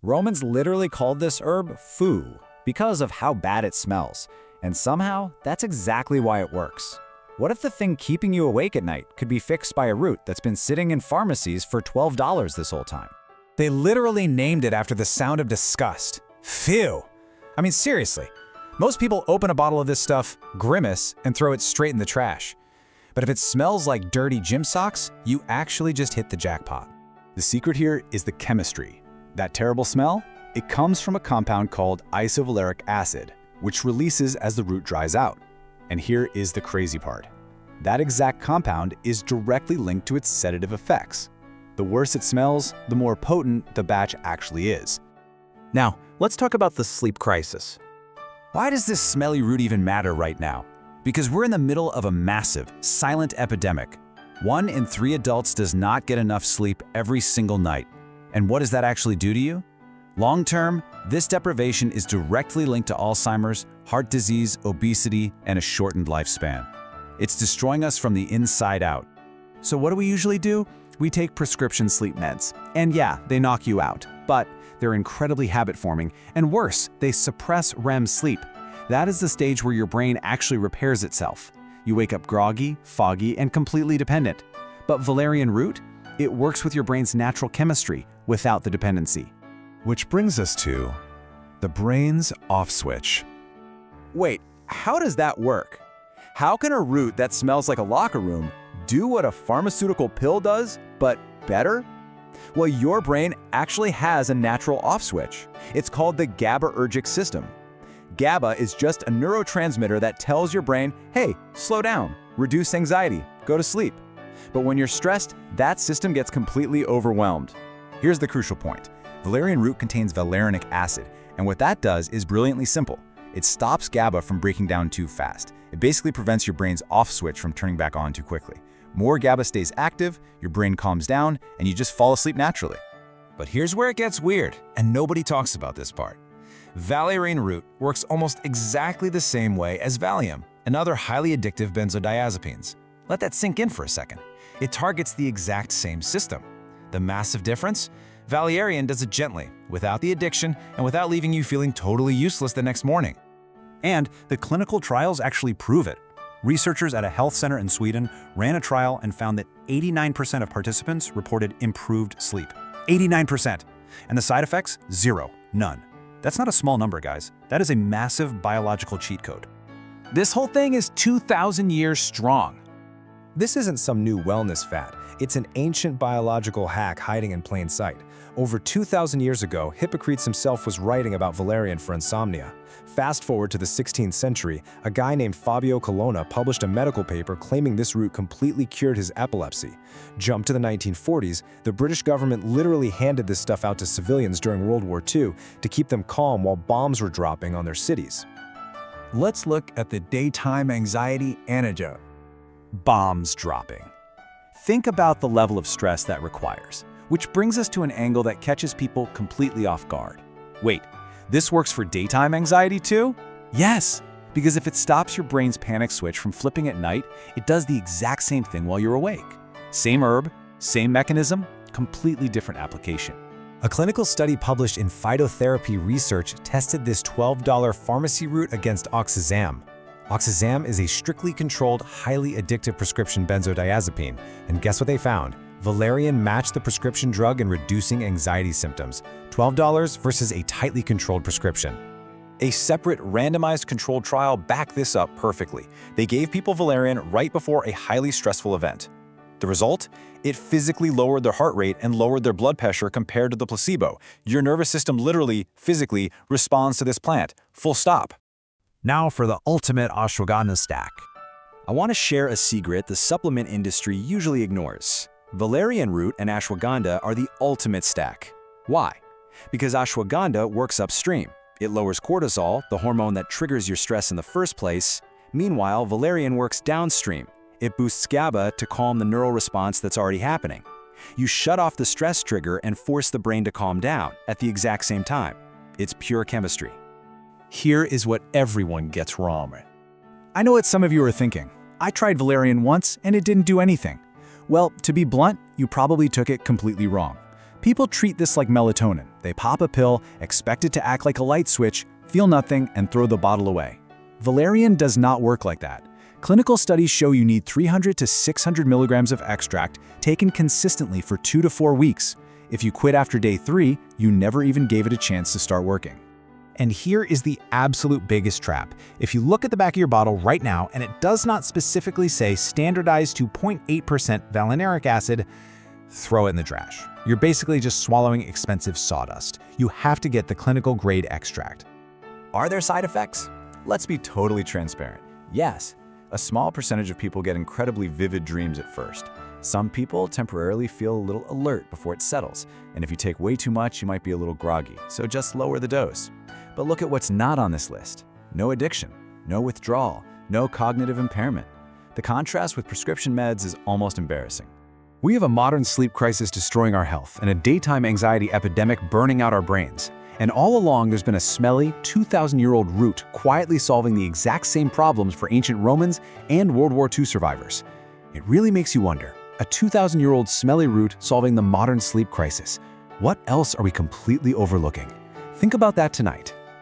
Romans literally called this herb foo because of how bad it smells, and somehow that's exactly why it works. What if the thing keeping you awake at night could be fixed by a root that's been sitting in pharmacies for $12 this whole time? They literally named it after the sound of disgust. Phew! I mean, seriously. Most people open a bottle of this stuff, grimace, and throw it straight in the trash. But if it smells like dirty gym socks, you actually just hit the jackpot. The secret here is the chemistry. That terrible smell? It comes from a compound called isovaleric acid, which releases as the root dries out. And here is the crazy part. That exact compound is directly linked to its sedative effects. The worse it smells, the more potent the batch actually is. Now, let's talk about the sleep crisis. Why does this smelly root even matter right now? Because we're in the middle of a massive, silent epidemic. 1 in 3 adults does not get enough sleep every single night. And what does that actually do to you? Long term, this deprivation is directly linked to Alzheimer's, heart disease, obesity, and a shortened lifespan. It's destroying us from the inside out. So what do we usually do? We take prescription sleep meds. And yeah, they knock you out, but they're incredibly habit-forming, and worse, they suppress REM sleep. That is the stage where your brain actually repairs itself. You wake up groggy, foggy, and completely dependent. But Valerian Root? It works with your brain's natural chemistry without the dependency. Which brings us to the brain's off switch. Wait, how does that work? How can a root that smells like a locker room do what a pharmaceutical pill does, but better? Well, your brain actually has a natural off switch. It's called the GABAergic system. GABA is just a neurotransmitter that tells your brain, hey, slow down, reduce anxiety, go to sleep. But when you're stressed, that system gets completely overwhelmed. Here's the crucial point. Valerian root contains valerianic acid, and what that does is brilliantly simple. It stops GABA from breaking down too fast. It basically prevents your brain's off switch from turning back on too quickly. More GABA stays active, your brain calms down, and you just fall asleep naturally. But here's where it gets weird, and nobody talks about this part. Valerian root works almost exactly the same way as Valium and other highly addictive benzodiazepines. Let that sink in for a second. It targets the exact same system. The massive difference? Valerian does it gently, without the addiction, and without leaving you feeling totally useless the next morning. And the clinical trials actually prove it. Researchers at a health center in Sweden ran a trial and found that 89% of participants reported improved sleep. 89%! And the side effects? Zero. None. That's not a small number, guys. That is a massive biological cheat code. This whole thing is 2,000 years strong. This isn't some new wellness fad. It's an ancient biological hack hiding in plain sight. Over 2,000 years ago, Hippocrates himself was writing about valerian for insomnia. Fast forward to the 16th century, a guy named Fabio Colonna published a medical paper claiming this root completely cured his epilepsy. Jump to the 1940s, the British government literally handed this stuff out to civilians during World War II to keep them calm while bombs were dropping on their cities. Let's look at the daytime anxiety antidote. Bombs dropping. Think about the level of stress that requires, which brings us to an angle that catches people completely off guard. Wait, this works for daytime anxiety too? Yes, because if it stops your brain's panic switch from flipping at night, it does the exact same thing while you're awake. Same herb, same mechanism, completely different application. A clinical study published in Phytotherapy Research tested this $12 pharmacy root against Oxazepam. Oxazepam is a strictly controlled, highly addictive prescription benzodiazepine, and guess what they found? Valerian matched the prescription drug in reducing anxiety symptoms. $12 versus a tightly controlled prescription. A separate randomized controlled trial backed this up perfectly. They gave people Valerian right before a highly stressful event. The result? It physically lowered their heart rate and lowered their blood pressure compared to the placebo. Your nervous system literally, physically, responds to this plant. Full stop. Now for the ultimate ashwagandha stack. I want to share a secret the supplement industry usually ignores. Valerian root and ashwagandha are the ultimate stack. Why? Because ashwagandha works upstream. It lowers cortisol, the hormone that triggers your stress in the first place. Meanwhile, valerian works downstream. It boosts GABA to calm the neural response that's already happening. You shut off the stress trigger and force the brain to calm down at the exact same time. It's pure chemistry. Here is what everyone gets wrong. I know what some of you are thinking. I tried Valerian once and it didn't do anything. Well, to be blunt, you probably took it completely wrong. People treat this like melatonin. They pop a pill, expect it to act like a light switch, feel nothing, and throw the bottle away. Valerian does not work like that. Clinical studies show you need 300 to 600 milligrams of extract taken consistently for 2 to 4 weeks. If you quit after day 3, you never even gave it a chance to start working. And here is the absolute biggest trap. If you look at the back of your bottle right now and it does not specifically say standardized to 0.8% valerianic acid, throw it in the trash. You're basically just swallowing expensive sawdust. You have to get the clinical grade extract. Are there side effects? Let's be totally transparent. Yes, a small percentage of people get incredibly vivid dreams at first. Some people temporarily feel a little alert before it settles, and if you take way too much, you might be a little groggy, so just lower the dose. But look at what's not on this list. No addiction, no withdrawal, no cognitive impairment. The contrast with prescription meds is almost embarrassing. We have a modern sleep crisis destroying our health and a daytime anxiety epidemic burning out our brains. And all along, there's been a smelly, 2,000-year-old root quietly solving the exact same problems for ancient Romans and World War II survivors. It really makes you wonder, a 2,000-year-old smelly root solving the modern sleep crisis. What else are we completely overlooking? Think about that tonight.